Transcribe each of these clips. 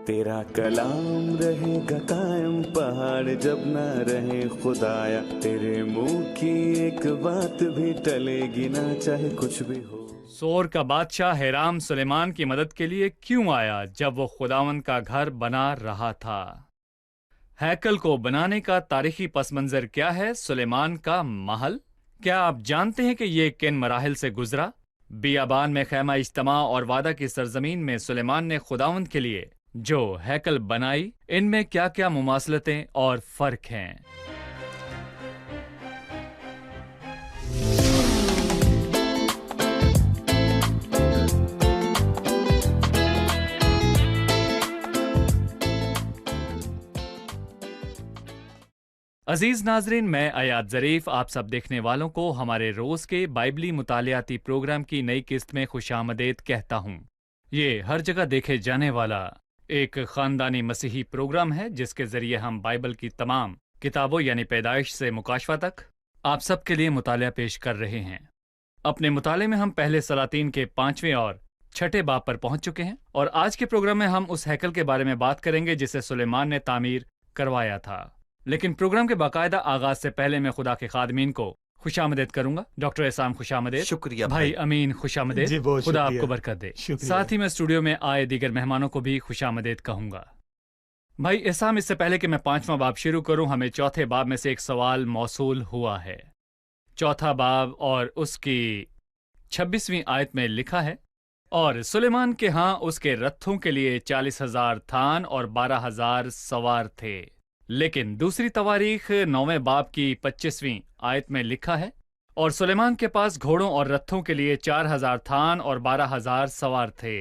تیرا کلام رہے گا قائم پہاڑ جب نہ رہے خدایا، تیرے منہ کی ایک بات بھی ٹلے گی نہ چاہے کچھ بھی ہو۔ سور کا بادشاہ ہیرام سلیمان کی مدد کے لیے کیوں آیا جب وہ خداوند کا گھر بنا رہا تھا؟ ہیکل کو بنانے کا تاریخی پس منظر کیا ہے؟ سلیمان کا محل؟ کیا آپ جانتے ہیں کہ یہ کن مراحل سے گزرا؟ بیابان میں خیمہ اجتماع اور وعدہ کی سرزمین میں سلیمان نے خداوند کے لیے جو ہیکل بنائی، ان میں کیا کیا مماثلتیں اور فرق ہیں؟ عزیز ناظرین، میں ایاد ظریف آپ سب دیکھنے والوں کو ہمارے روز کے بائبلی مطالعاتی پروگرام کی نئی قسط میں خوش آمدید کہتا ہوں۔ یہ ہر جگہ دیکھے جانے والا ایک خاندانی مسیحی پروگرام ہے جس کے ذریعے ہم بائبل کی تمام کتابوں یعنی پیدائش سے مکاشفہ تک آپ سب کے لیے مطالعہ پیش کر رہے ہیں۔ اپنے مطالعے میں ہم پہلے سلاطین کے 5ویں اور 6 باب پر پہنچ چکے ہیں، اور آج کے پروگرام میں ہم اس ہیکل کے بارے میں بات کریں گے جسے سلیمان نے تعمیر کروایا تھا۔ لیکن پروگرام کے باقاعدہ آغاز سے پہلے میں خدا کے خادمین کو خوش آمدید کروں گا۔ ڈاکٹر احسام خوش آمدید۔ شکریہ بھائی امین خوش آمدید۔ جی بہت خدا آپ شکریہ۔ کو برکت دے۔ شکریہ۔ ساتھ ہی میں اسٹوڈیو میں آئے دیگر مہمانوں کو بھی خوش آمدید کہوں گا۔ بھائی احسام، اس سے پہلے کہ میں 5واں باب شروع کروں، ہمیں 4تھے باب میں سے ایک سوال موصول ہوا ہے۔ 4تھا باب اور اس کی 26ویں آیت میں لکھا ہے، اور سلیمان کے ہاں اس کے رتھوں کے لیے 40,000 تھان اور 12,000 سوار تھے۔ لیکن دوسری تواریخ 9ویں باب کی 25ویں آیت میں لکھا ہے، اور سلیمان کے پاس گھوڑوں اور رتھوں کے لیے 4,000 تھان اور 12,000 سوار تھے۔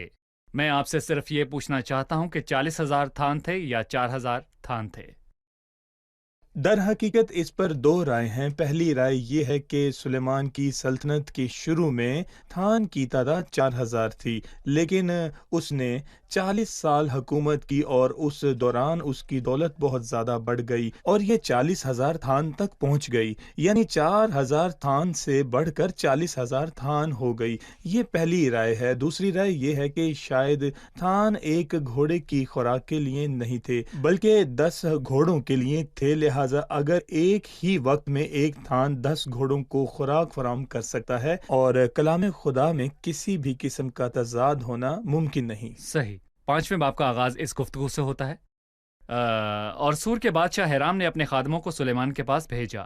میں آپ سے صرف یہ پوچھنا چاہتا ہوں کہ 40,000 تھان تھے یا 4,000 تھان تھے؟ در حقیقت اس پر 2 رائے ہیں۔ پہلی رائے یہ ہے کہ سلیمان کی سلطنت کے شروع میں تھان کی تعداد 4,000 تھی، لیکن اس نے 40 سال حکومت کی اور اس دوران اس کی دولت بہت زیادہ بڑھ گئی اور یہ 40,000 تھان تک پہنچ گئی، یعنی 4,000 تھان سے بڑھ کر 40,000 تھان ہو گئی۔ یہ پہلی رائے ہے۔ دوسری رائے یہ ہے کہ شاید تھان ایک گھوڑے کی خوراک کے لیے نہیں تھے بلکہ 10 گھوڑوں کے لیے تھے، لہٰذا اگر ایک ہی وقت میں ایک تھان 10 گھوڑوں کو خوراک فراہم کر سکتا ہے اور کلام خدا میں کسی بھی قسم کا تضاد ہونا ممکن نہیں۔ صحیح۔ 5ویں باب کا آغاز اس گفتگو سے ہوتا ہے، اور سور کے بادشاہ ہیرام نے اپنے خادموں کو سلیمان کے پاس بھیجا،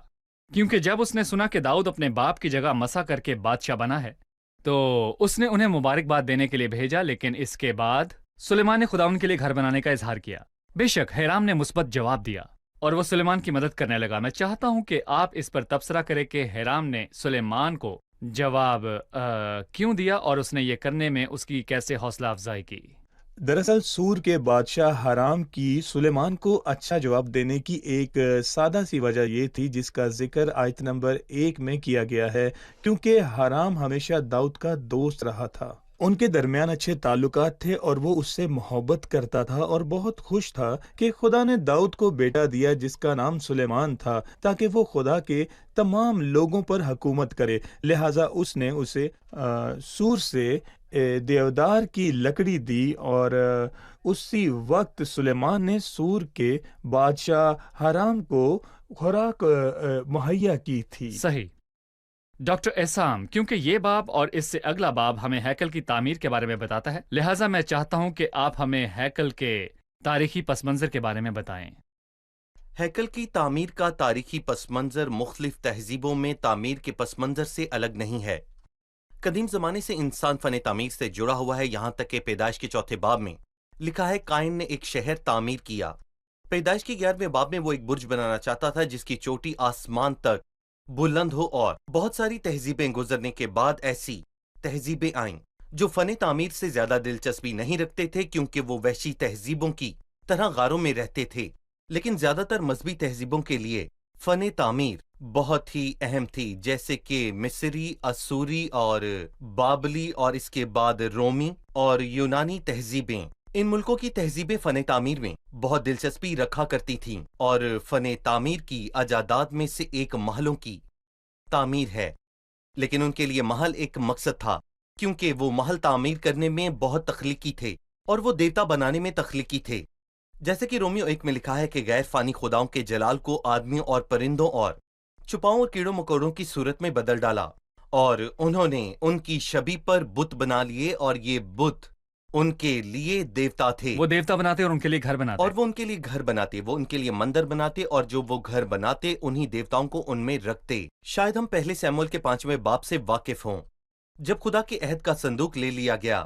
کیونکہ جب اس نے سنا کہ داؤد اپنے باپ کی جگہ مسح کر کے بادشاہ بنا ہے تو اس نے انہیں مبارکباد دینے کے لیے بھیجا۔ لیکن اس کے بعد سلیمان نے خداوند کے لیے گھر بنانے کا اظہار کیا۔ بے شک ہیرام نے مثبت جواب دیا اور وہ سلیمان کی مدد کرنے لگا۔ میں چاہتا ہوں کہ آپ اس پر تبصرہ کریں کہ ہیرام نے سلیمان کو جواب کیوں دیا اور اس نے یہ کرنے میں اس کی کیسے حوصلہ افزائی کی۔ دراصل سور کے بادشاہ حرام کی سلیمان کو اچھا جواب دینے کی ایک سادہ سی وجہ یہ تھی جس کا ذکر آیت نمبر 1 میں کیا گیا ہے، کیونکہ حرام ہمیشہ داؤد کا دوست رہا تھا۔ ان کے درمیان اچھے تعلقات تھے اور وہ اس سے محبت کرتا تھا اور بہت خوش تھا کہ خدا نے داؤد کو بیٹا دیا جس کا نام سلیمان تھا تاکہ وہ خدا کے تمام لوگوں پر حکومت کرے۔ لہٰذا اس نے اسے سور سے دیودار کی لکڑی دی اور اسی وقت سلیمان نے سور کے بادشاہ حرام کو خوراک مہیا کی تھی۔ صحیح۔ ڈاکٹر احسام، کیونکہ یہ باب اور اس سے اگلا باب ہمیں ہیکل کی تعمیر کے بارے میں بتاتا ہے، لہٰذا میں چاہتا ہوں کہ آپ ہمیں ہیکل کے تاریخی پس منظر کے بارے میں بتائیں۔ ہیکل کی تعمیر کا تاریخی پس منظر مختلف تہذیبوں میں تعمیر کے پس منظر سے الگ نہیں ہے۔ قدیم زمانے سے انسان فن تعمیر سے جڑا ہوا ہے، یہاں تک کہ پیدائش کے 4تھے باب میں لکھا ہے قائن نے ایک شہر تعمیر کیا۔ پیدائش کے 11ویں باب میں وہ ایک برج بنانا چاہتا تھا جس کی چوٹی آسمان تک بلند ہو، اور بہت ساری تہذیبیں گزرنے کے بعد ایسی تہذیبیں آئیں جو فن تعمیر سے زیادہ دلچسپی نہیں رکھتے تھے کیونکہ وہ وحشی تہذیبوں کی طرح غاروں میں رہتے تھے، لیکن زیادہ تر مذہبی تہذیبوں کے لیے فن تعمیر بہت ہی اہم تھی، جیسے کہ مصری، اسوری اور بابلی اور اس کے بعد رومی اور یونانی تہذیبیں۔ ان ملکوں کی تہذیبیں فن تعمیر میں بہت دلچسپی رکھا کرتی تھیں، اور فن تعمیر کی ایجادات میں سے ایک محلوں کی تعمیر ہے، لیکن ان کے لیے محل ایک مقصد تھا کیونکہ وہ محل تعمیر کرنے میں بہت تخلیقی تھے اور وہ دیوتا بنانے میں تخلیقی تھے۔ جیسے کہ رومیو 1 میں لکھا ہے کہ غیر فانی خداؤں کے جلال کو آدمیوں اور پرندوں اور چھپاؤں اور کیڑوں مکوڑوں کی صورت میں بدل ڈالا، اور انہوں نے ان کی شبیہ پر بت بنا لیے، اور یہ بت ان کے لیے دیوتا تھے۔ وہ دیوتا بناتے اور ان کے لیے گھر بناتے۔ اور وہ ان کے لیے گھر بناتے، وہ ان کے لیے مندر بناتے، اور جو وہ گھر بناتے انہی دیوتاؤں کو ان میں رکھتے۔ شاید ہم پہلے سیموئیل کے 5ویں باب سے واقف ہوں، جب خدا کے عہد کا صندوق لے لیا گیا،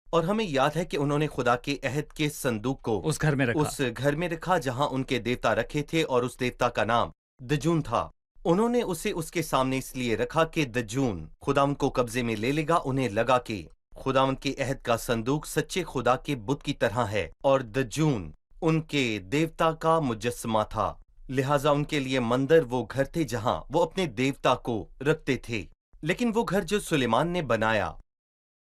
اور ہمیں یاد ہے کہ انہوں نے خدا کے عہد کے صندوق کو اس گھر میں رکھا، اس گھر میں رکھا جہاں ان کے دیوتا رکھے تھے، اور اس دیوتا کا نام دجون تھا۔ انہوں نے اسے اس کے سامنے اس لیے رکھا کہ دجون خداوند کو قبضے میں لے لے گا۔ انہیں لگا کہ خداوند کے عہد کا صندوق سچے خدا کے بت کی طرح ہے، اور دجون ان کے دیوتا کا مجسمہ تھا، لہٰذا ان کے لیے مندر وہ گھر تھے جہاں وہ اپنے دیوتا کو رکھتے تھے۔ لیکن وہ گھر جو سلیمان نے بنایا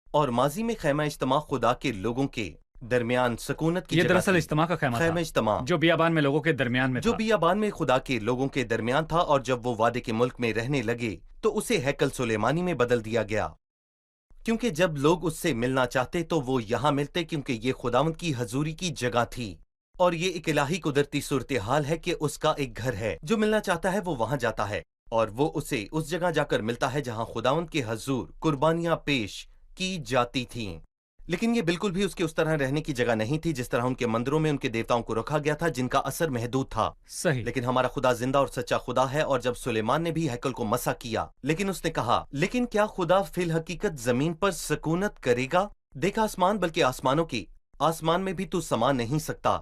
اور ماضی میں خیمہ اجتماع خدا کے لوگوں کے درمیان سکونت کی یہ جگہ دراصل تھی۔ اجتماع کا خیمہ خیمہ تھا اجتماع جو بیابان میں لوگوں کے درمیان میں جو تھا۔ بیابان میں خدا کے لوگوں کے درمیان تھا، اور جب وہ وعدے کے ملک میں رہنے لگے تو اسے ہیکل سلیمانی میں بدل دیا گیا، کیونکہ جب لوگ اس سے ملنا چاہتے تو وہ یہاں ملتے، کیونکہ یہ خداوند کی حضوری کی جگہ تھی۔ اور یہ ایک الہی قدرتی صورتحال ہے کہ اس کا ایک گھر ہے، جو ملنا چاہتا ہے وہ وہاں جاتا ہے، اور وہ اسے اس جگہ جا کر ملتا ہے جہاں خداوند کے حضور قربانیاں پیش کی جاتی تھیں۔ لیکن یہ بالکل بھی اس کے اس طرح رہنے کی جگہ نہیں تھی جس طرح ان کے مندروں میں ان کے دیوتاؤں کو رکھا گیا تھا، جن کا اثر محدود تھا۔ صحیح۔ لیکن ہمارا خدا زندہ اور سچا خدا ہے، اور جب سلیمان نے بھی ہیکل کو مسح کیا، لیکن اس نے کہا، لیکن کیا خدا فی الحقیقت زمین پر سکونت کرے گا؟ دیکھ آسمان، بلکہ آسمانوں کی آسمان میں بھی تو سما نہیں سکتا،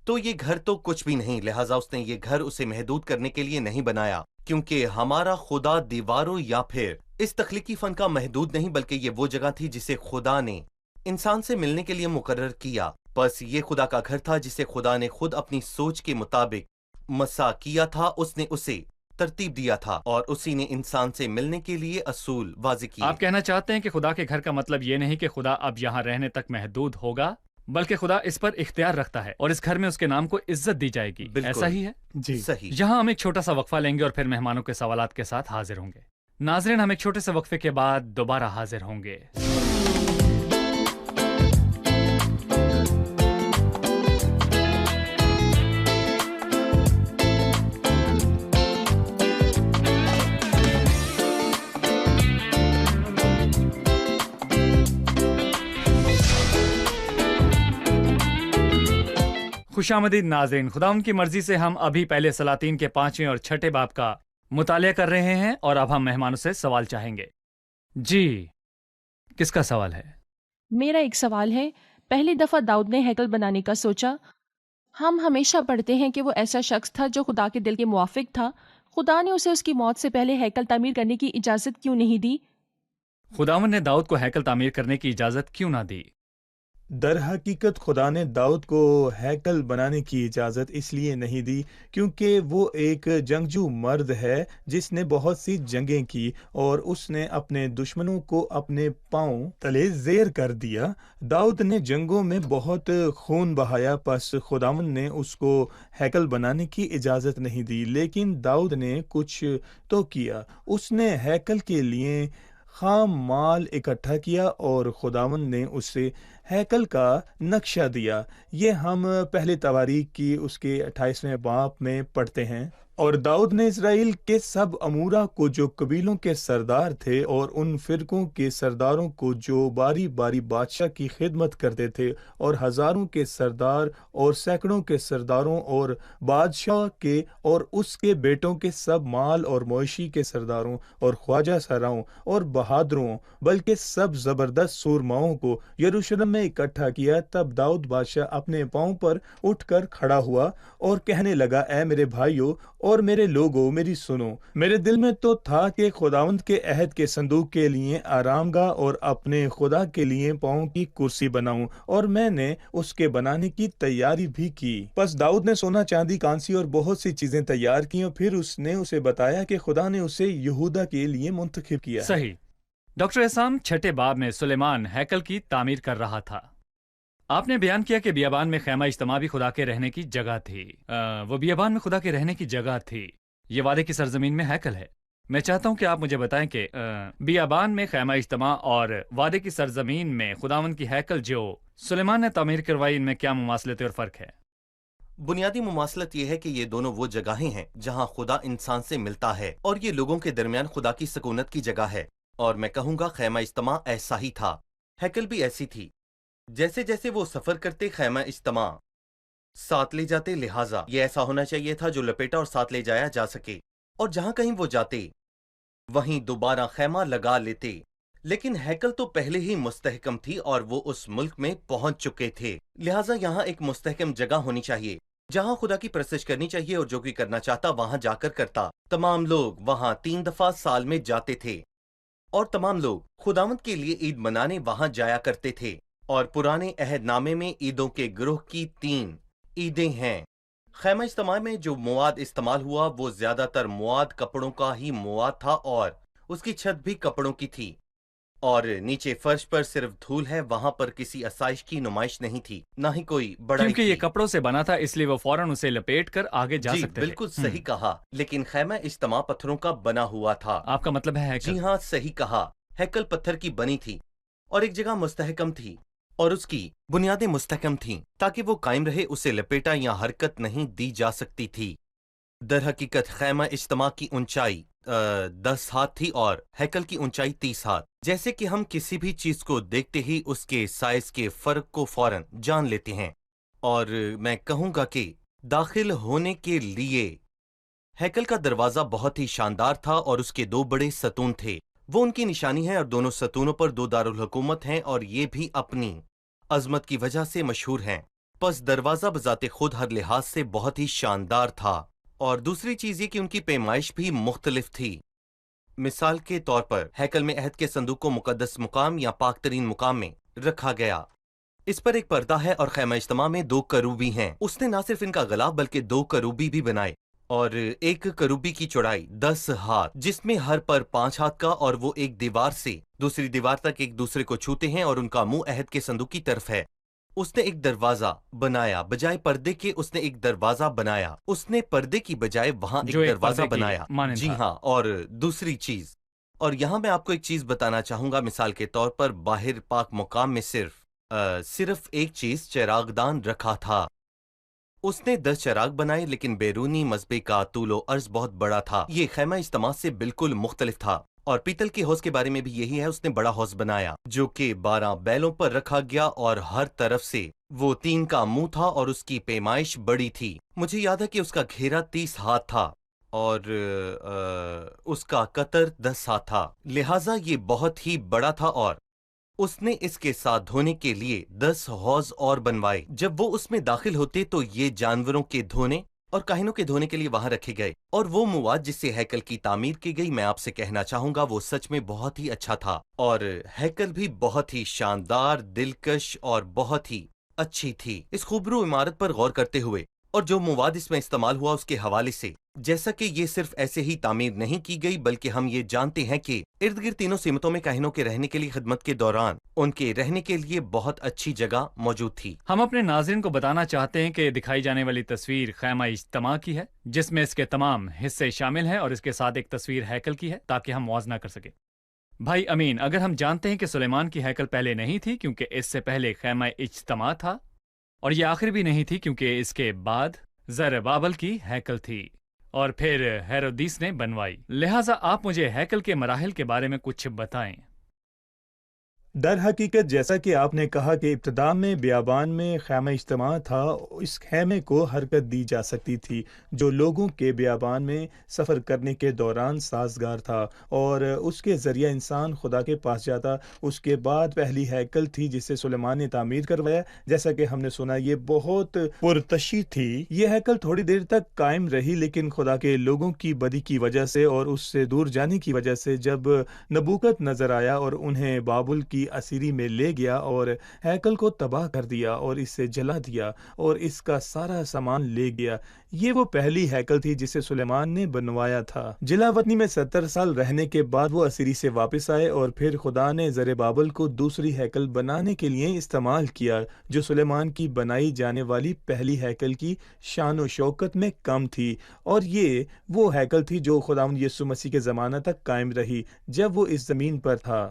تو یہ گھر تو کچھ بھی نہیں، لہٰذا اس نے یہ گھر اسے محدود کرنے کے لیے نہیں بنایا، کیونکہ ہمارا خدا دیواروں یا پھر اس تخلیقی فن کا محدود نہیں، بلکہ یہ وہ جگہ تھی جسے خدا نے انسان سے ملنے کے لیے مقرر کیا۔ بس یہ خدا کا گھر تھا جسے خدا نے خود اپنی سوچ کے مطابق مسح کیا تھا، اس نے اسے ترتیب دیا تھا، اور اسی نے انسان سے ملنے کے لیے اصول واضح کیے۔ آپ کہنا چاہتے ہیں کہ خدا کے گھر کا مطلب یہ نہیں کہ خدا اب یہاں رہنے تک محدود ہوگا، بلکہ خدا اس پر اختیار رکھتا ہے، اور اس گھر میں اس کے نام کو عزت دی جائے گی۔ بالکل۔ ایسا ہی ہے؟ جی صحیح۔ یہاں ہم ایک چھوٹا سا وقفہ لیں گے اور پھر مہمانوں کے سوالات کے ساتھ حاضر ہوں گے۔ ناظرین، ہم ایک چھوٹے سے وقفے کے بعد دوبارہ حاضر ہوں گے۔ خوش آمدید ناظرین، خداوند کی مرضی سے ہم ابھی پہلے سلاطین کے 5ویں اور 6 باب کا مطالعہ کر رہے ہیں، اور اب ہم مہمانوں سے سوال چاہیں گے۔ جی، کس کا سوال ہے؟ میرا ایک سوال ہے۔ پہلی دفعہ داؤد نے ہیکل بنانے کا سوچا۔ ہم ہمیشہ پڑھتے ہیں کہ وہ ایسا شخص تھا جو خدا کے دل کے موافق تھا۔ خدا نے اسے اس کی موت سے پہلے ہیکل تعمیر کرنے کی اجازت کیوں نہیں دی؟ خداوند نے داؤد کو ہیکل تعمیر کرنے کی اجازت کیوں نہ دی؟ در حقیقت خدا نے داؤد کو ہیکل بنانے کی اجازت اس لیے نہیں دی کیونکہ وہ ایک جنگجو مرد ہے جس نے بہت سی جنگیں کی، اور اس نے اپنے دشمنوں کو اپنے پاؤں تلے زیر کر دیا۔ داؤد نے جنگوں میں بہت خون بہایا، پس خداوند نے اس کو ہیکل بنانے کی اجازت نہیں دی۔ لیکن داؤد نے کچھ تو کیا، اس نے ہیکل کے لیے خام مال اکٹھا کیا، اور خداوند نے اسے ہیکل کا نقشہ دیا۔ یہ ہم پہلے تواریخ کی اس کے 28ویں باب میں پڑھتے ہیں۔ اور داؤد نے اسرائیل کے سب امورا کو جو قبیلوں کے سردار تھے اور ان فرقوں کے سرداروں کو جو باری باری بادشاہ کی خدمت کرتے تھے، اور ہزاروں کے سردار اور سینکڑوں کے سرداروں اور بادشاہ کے اور اس کے بیٹوں کے سب مال اور مویشی کے سرداروں اور خواجہ سراؤں اور بہادروں، بلکہ سب زبردست سورماؤں کو یروشلم میں اکٹھا کیا۔ تب داؤد بادشاہ اپنے پاؤں پر اٹھ کر کھڑا ہوا اور کہنے لگا، اے میرے بھائیو اور میرے لوگوں، میری سنو۔ میرے دل میں تو تھا کہ خداوند کے عہد کے صندوق کے لیے آرام گاہ اور اپنے خدا کے لیے پاؤں کی کرسی بناؤں، اور میں نے اس کے بنانے کی تیاری بھی کی۔ پس داؤد نے سونا، چاندی، کانسی اور بہت سی چیزیں تیار کی، اور پھر اس نے اسے بتایا کہ خدا نے اسے یہودا کے لیے منتخب کیا ہے۔ صحیح۔ ڈاکٹر احسان، 6 باب میں سلیمان ہیکل کی تعمیر کر رہا تھا۔ آپ نے بیان کیا کہ بیابان میں خیمہ اجتماع بھی خدا کے رہنے کی جگہ تھی۔ وہ بیابان میں خدا کے رہنے کی جگہ تھی، یہ وعدے کی سرزمین میں ہیکل ہے۔ میں چاہتا ہوں کہ آپ مجھے بتائیں کہ بیابان میں خیمہ اجتماع اور وعدے کی سرزمین میں خداوند کی ہیکل جو سلیمان نے تعمیر کروائی، ان میں کیا مماثلتیں اور فرق ہے؟ بنیادی مماثلت یہ ہے کہ یہ دونوں وہ جگہیں ہیں جہاں خدا انسان سے ملتا ہے، اور یہ لوگوں کے درمیان خدا کی سکونت کی جگہ ہے۔ اور میں کہوں گا خیمہ اجتماع ایسا ہی تھا، ہیکل بھی ایسی تھی۔ جیسے جیسے وہ سفر کرتے خیمہ اجتماع ساتھ لے جاتے، لہٰذا یہ ایسا ہونا چاہیے تھا جو لپیٹا اور ساتھ لے جایا جا سکے، اور جہاں کہیں وہ جاتے وہیں دوبارہ خیمہ لگا لیتے۔ لیکن ہیکل تو پہلے ہی مستحکم تھی اور وہ اس ملک میں پہنچ چکے تھے، لہٰذا یہاں ایک مستحکم جگہ ہونی چاہیے جہاں خدا کی پرستش کرنی چاہیے، اور جو کوئی کرنا چاہتا وہاں جا کر کرتا۔ تمام لوگ وہاں 3 دفعہ سال میں جاتے تھے، اور تمام لوگ خداوند کے لیے عید منانے وہاں جایا کرتے تھے۔ اور پرانے عہد نامے میں عیدوں کے گروہ کی 3 عیدیں ہیں۔ خیمہ اجتماع میں جو مواد استعمال ہوا وہ زیادہ تر مواد کپڑوں کا ہی مواد تھا، اور اس کی چھت بھی کپڑوں کی تھی، اور نیچے فرش پر صرف دھول ہے، وہاں پر کسی آسائش کی نمائش نہیں تھی، نہ ہی کوئی بڑائی کیونکہ یہ تھی۔ کپڑوں سے بنا تھا اس لیے وہ فوراً اسے لپیٹ کر آگے جا جی سکتے تھے۔ بالکل صحیح کہا، لیکن خیمہ اجتماع پتھروں کا بنا ہوا تھا۔ آپ کا مطلب ہے ہیکل؟ جی ہاں، صحیح کہا، ہیکل پتھر کی بنی تھی اور ایک جگہ مستحکم تھی، اور اس کی بنیادیں مستحکم تھیں تاکہ وہ قائم رہے، اسے لپیٹا یا حرکت نہیں دی جا سکتی تھی۔ در حقیقت خیمہ اجتماع کی اونچائی 10 ہاتھ تھی اور ہیکل کی اونچائی 30 ہاتھ۔ جیسے کہ ہم کسی بھی چیز کو دیکھتے ہی اس کے سائز کے فرق کو فوراً جان لیتے ہیں، اور میں کہوں گا کہ داخل ہونے کے لیے ہیکل کا دروازہ بہت ہی شاندار تھا، اور اس کے 2 بڑے ستون تھے، وہ ان کی نشانی ہے، اور دونوں ستونوں پر 2 دارالحکومت ہیں، اور یہ بھی اپنی عظمت کی وجہ سے مشہور ہیں۔ پس دروازہ بذات خود ہر لحاظ سے بہت ہی شاندار تھا، اور دوسری چیز یہ کہ ان کی پیمائش بھی مختلف تھی۔ مثال کے طور پر ہیکل میں عہد کے صندوق کو مقدس مقام یا پاک ترین مقام میں رکھا گیا، اس پر ایک پردہ ہے، اور خیمہ اجتماع میں 2 کروبی ہیں۔ اس نے نہ صرف ان کا غلاف بلکہ 2 کروبی بھی بنائے، اور ایک کروبی کی چوڑائی 10 ہاتھ، جس میں ہر پر 5 ہاتھ کا، اور وہ ایک دیوار سے دوسری دیوار تک ایک دوسرے کو چھوتے ہیں، اور ان کا منہ عہد کے صندوق کی طرف ہے۔ اس نے ایک دروازہ بنایا بجائے پردے کے، اس نے ایک دروازہ بنایا، اس نے پردے کی بجائے وہاں جو ایک ایک دروازہ پردے کی بنایا۔ مانند جی تھا۔ ہاں، اور دوسری چیز، اور یہاں میں آپ کو ایک چیز بتانا چاہوں گا، مثال کے طور پر باہر پاک مقام میں صرف ایک چیز چراغ دان رکھا تھا۔ اس نے 10 چراغ بنائے، لیکن بیرونی مذبح کا طول و عرض بہت بڑا تھا، یہ خیمہ اجتماع سے بالکل مختلف تھا۔ اور پیتل کے حوض کے بارے میں بھی یہی ہے، اس نے بڑا حوض بنایا جو کہ 12 بیلوں پر رکھا گیا، اور ہر طرف سے وہ 3 کا منہ تھا، اور اس کی پیمائش بڑی تھی۔ مجھے یاد ہے کہ اس کا گھیرا 30 ہاتھ تھا، اور اس کا قطر 10 ہاتھ تھا، لہٰذا یہ بہت ہی بڑا تھا، اور اس نے اس کے ساتھ دھونے کے لیے 10 حوض اور بنوائے۔ جب وہ اس میں داخل ہوتے تو یہ جانوروں کے دھونے اور کاہنوں کے دھونے کے لیے وہاں رکھے گئے، اور وہ مواد جس سے ہیکل کی تعمیر کی گئی، میں آپ سے کہنا چاہوں گا وہ سچ میں بہت ہی اچھا تھا، اور ہیکل بھی بہت ہی شاندار، دلکش اور بہت ہی اچھی تھی۔ اس خوبرو عمارت پر غور کرتے ہوئے اور جو مواد اس میں استعمال ہوا اس کے حوالے سے، جیسا کہ یہ صرف ایسے ہی تعمیر نہیں کی گئی، بلکہ ہم یہ جانتے ہیں کہ ارد گرد تینوں سمتوں میں کاہنوں کے رہنے کے لیے، خدمت کے دوران ان کے رہنے کے لیے بہت اچھی جگہ موجود تھی۔ ہم اپنے ناظرین کو بتانا چاہتے ہیں کہ دکھائی جانے والی تصویر خیمہ اجتماع کی ہے، جس میں اس کے تمام حصے شامل ہیں، اور اس کے ساتھ ایک تصویر ہیکل کی ہے تاکہ ہم موازنہ کر سکیں۔ بھائی امین، اگر ہم جانتے ہیں کہ سلیمان کی ہیکل پہلے نہیں تھی کیونکہ اس سے پہلے خیمہ اجتماع تھا، اور یہ آخر بھی نہیں تھی کیونکہ اس کے بعد زربابل کی ہیکل تھی، اور پھر ہیرودیس نے بنوائی، لہٰذا آپ مجھے ہیکل کے مراحل کے بارے میں کچھ بتائیں۔ در حقیقت جیسا کہ آپ نے کہا کہ ابتدا میں بیابان میں خیمہ اجتماع تھا، اس خیمے کو حرکت دی جا سکتی تھی جو لوگوں کے بیابان میں سفر کرنے کے دوران سازگار تھا، اور اس کے ذریعہ انسان خدا کے پاس جاتا۔ اس کے بعد پہلی ہیکل تھی جسے سلیمان نے تعمیر کروایا، جیسا کہ ہم نے سنا یہ بہت پرتشی تھی۔ یہ ہیکل تھوڑی دیر تک قائم رہی، لیکن خدا کے لوگوں کی بدی کی وجہ سے اور اس سے دور جانے کی وجہ سے جب نبوکت نظر آیا اور انہیں بابل کی اسیری میں لے گیا اور ہیکل کو تباہ کر دیا اور اسے جلا دیا اور اس کا سارا سامان لے گیا۔ یہ وہ پہلی ہیکل تھی جسے سلیمان نے بنوایا تھا۔ جلا وطنی میں 70 سال رہنے کے بعد وہ اسیری سے واپس آئے، اور پھر خدا نے زربابل کو دوسری ہیکل بنانے کے لیے استعمال کیا جو سلیمان کی بنائی جانے والی پہلی ہیکل کی شان و شوکت میں کم تھی، اور یہ وہ ہیکل تھی جو خداوند یسوع مسیح کے زمانہ تک قائم رہی جب وہ اس زمین پر تھا۔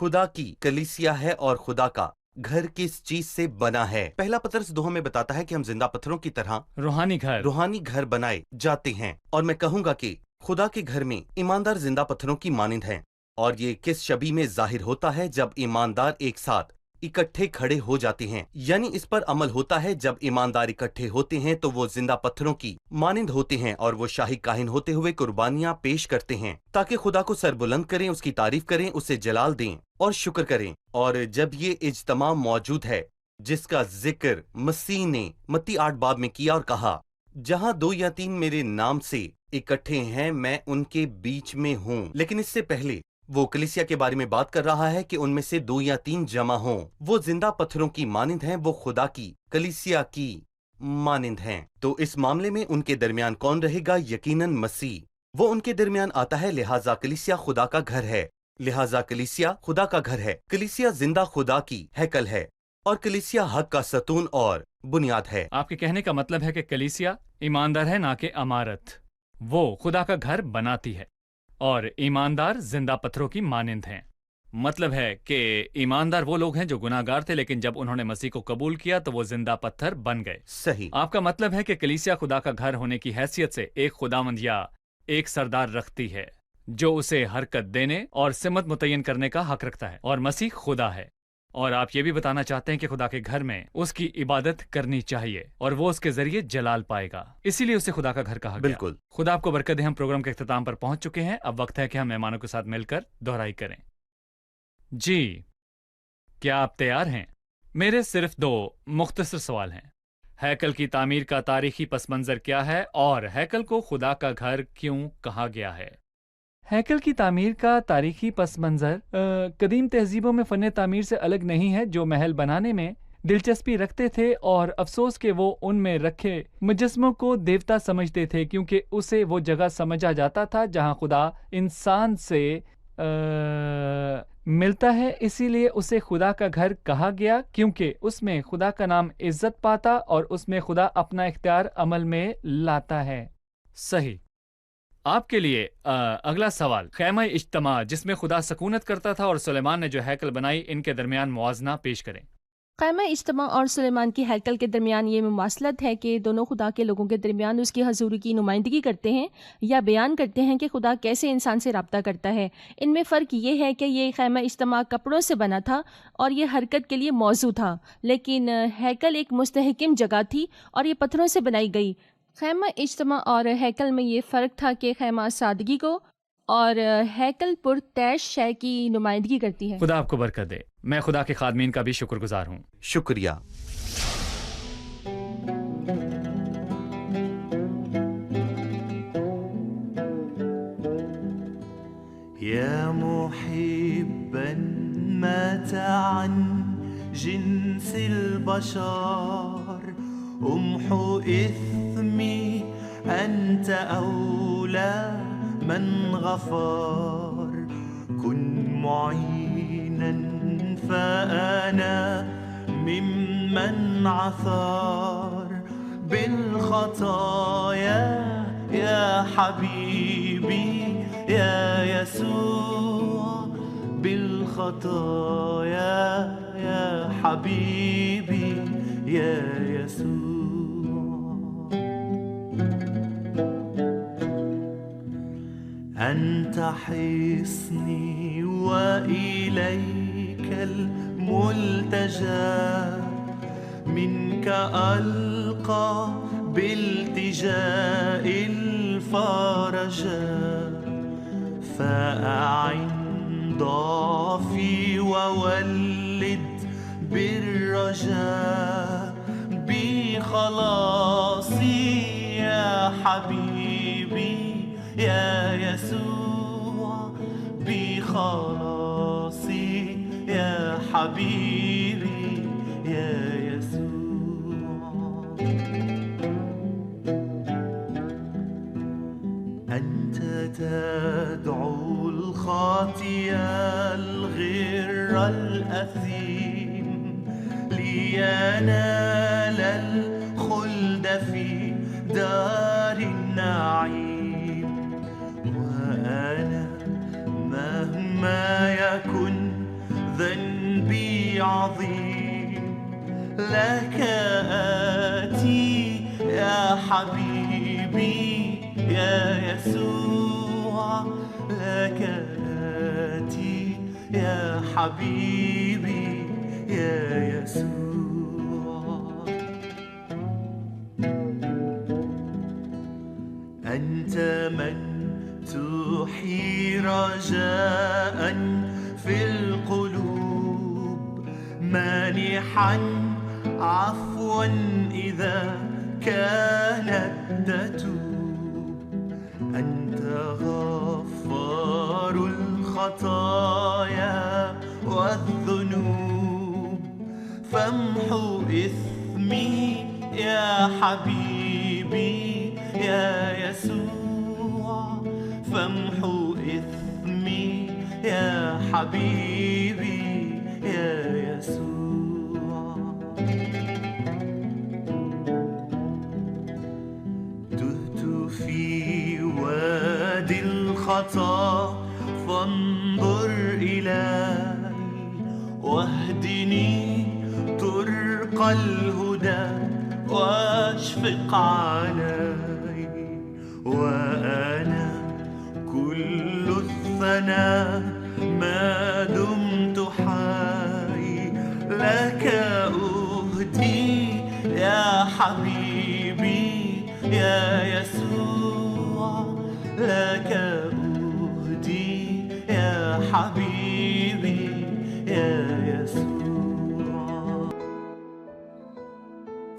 خدا کی کلیسیا ہے اور خدا کا گھر کس چیز سے بنا ہے؟ پہلا پترس 2 ہمیں بتاتا ہے کہ ہم زندہ پتھروں کی طرح روحانی گھر بنائے جاتے ہیں، اور میں کہوں گا کہ خدا کے گھر میں ایماندار زندہ پتھروں کی مانند ہیں۔ اور یہ کس شبیہ میں ظاہر ہوتا ہے؟ جب ایماندار ایک ساتھ اکٹھے کھڑے ہو جاتے ہیں، یعنی اس پر عمل ہوتا ہے جب ایماندار اکٹھے ہوتے ہیں تو وہ زندہ پتھروں کی مانند ہوتے ہیں، اور وہ شاہی کاہن ہوتے ہوئے قربانیاں پیش کرتے ہیں تاکہ خدا کو سربلند کریں، اس کی تعریف کریں، اسے جلال دیں اور شکر کریں۔ اور جب یہ اجتماع موجود ہے جس کا ذکر مسیح نے متی 8 باب میں کیا اور کہا، جہاں 2 یا 3 میرے نام سے اکٹھے ہیں میں ان کے بیچ میں ہوں، لیکن اس سے پہلے وہ کلیسیا کے بارے میں بات کر رہا ہے کہ ان میں سے 2 یا 3 جمع ہوں، وہ زندہ پتھروں کی مانند ہیں، وہ خدا کی کلیسیا کی مانند ہیں۔ تو اس معاملے میں ان کے درمیان کون رہے گا؟ یقیناً مسیح، وہ ان کے درمیان آتا ہے، لہٰذا کلیسیا خدا کا گھر ہے، لہٰذا کلیسیا خدا کا گھر ہے، کلیسیا زندہ خدا کی ہیکل ہے، اور کلیسیا حق کا ستون اور بنیاد ہے۔ آپ کے کہنے کا مطلب ہے کہ کلیسیا ایماندار ہے، نہ کہ عمارت، وہ خدا کا گھر بناتی ہے، اور ایماندار زندہ پتھروں کی مانند ہیں۔ مطلب ہے کہ ایماندار وہ لوگ ہیں جو گناہ گار تھے، لیکن جب انہوں نے مسیح کو قبول کیا تو وہ زندہ پتھر بن گئے۔ صحیح۔ آپ کا مطلب ہے کہ کلیسیا خدا کا گھر ہونے کی حیثیت سے ایک خداوند یا ایک سردار رکھتی ہے جو اسے حرکت دینے اور سمت متعین کرنے کا حق رکھتا ہے، اور مسیح خدا ہے۔ اور آپ یہ بھی بتانا چاہتے ہیں کہ خدا کے گھر میں اس کی عبادت کرنی چاہیے اور وہ اس کے ذریعے جلال پائے گا، اسی لیے اسے خدا کا گھر کہا گیا۔ بالکل۔ خدا آپ کو برکت دے۔ ہم پروگرام کے اختتام پر پہنچ چکے ہیں، اب وقت ہے کہ ہم مہمانوں کے ساتھ مل کر دہرائی کریں۔ جی، کیا آپ تیار ہیں؟ میرے صرف 2 مختصر سوال ہیں۔ ہیکل کی تعمیر کا تاریخی پس منظر کیا ہے، اور ہیکل کو خدا کا گھر کیوں کہا گیا ہے؟ ہیکل کی تعمیر کا تاریخی پس منظر قدیم تہذیبوں میں فن تعمیر سے الگ نہیں ہے، جو محل بنانے میں دلچسپی رکھتے تھے، اور افسوس کہ وہ ان میں رکھے مجسموں کو دیوتا سمجھتے تھے، کیونکہ اسے وہ جگہ سمجھا جاتا تھا جہاں خدا انسان سے ملتا ہے، اسی لیے اسے خدا کا گھر کہا گیا، کیونکہ اس میں خدا کا نام عزت پاتا اور اس میں خدا اپنا اختیار عمل میں لاتا ہے۔ صحیح۔ آپ کے لیے اگلا سوال، خیمہ اجتماع جس میں خدا سکونت کرتا تھا اور سلیمان نے جو ہیکل بنائی، ان کے درمیان موازنہ پیش کریں۔ خیمہ اجتماع اور سلیمان کی ہیکل کے درمیان یہ مماثلت ہے کہ دونوں خدا کے لوگوں کے درمیان اس کی حضوری کی نمائندگی کرتے ہیں یا بیان کرتے ہیں کہ خدا کیسے انسان سے رابطہ کرتا ہے۔ ان میں فرق یہ ہے کہ یہ خیمہ اجتماع کپڑوں سے بنا تھا اور یہ حرکت کے لیے موزوں تھا، لیکن ہیکل ایک مستحکم جگہ تھی اور یہ پتھروں سے بنائی گئی۔ خیمہ اجتماع اور ہیکل میں یہ فرق تھا کہ خیمہ سادگی کو اور ہیکل پرتعش شے کی نمائندگی کرتی ہے۔ خدا آپ کو برکت دے۔ میں خدا کے خادمین کا بھی شکر گزار ہوں۔ شکریہ۔ يا محبا مات عن جنس البشر امحو إثمي أنت أولى من غفر كن معينا فأنا ممن عثر بالخطايا يا حبيبي يا يسوع بالخطايا يا حبيبي يا يسوع أنت حصني وإليك الملتجى منك ألقى بالتجاء الفرجا فأعن ضعفي وولد بالرجاء بخلاصي يا حبيبي يا يسوع بخلاصي يا حبيبي يا يسوع أنت تدعو الخاطي الغر الأثيم لينال الخلد في دار النعيم وأنا مهما يكن عظيم لك آتي يا حبيبي يا يسوع لك آتي يا حبيبي يا يسوع أنت من تحيي رجاء في القلوب مانحا عفوا إذا كانت تتوب أنت غفار الخطايا والذنوب فامحو إثمي يا حبيبي يا يسوع فامحو إثمي يا حبيبي يا يسوع تهت في وادي الخطا فانظر إلي واهدني طرق الهدى واشفق علي وأنا كل الثناء ما دمت حي لك أهدي يا حبيبي يا يسوع لك أهدي يا حبيبي يا يسوع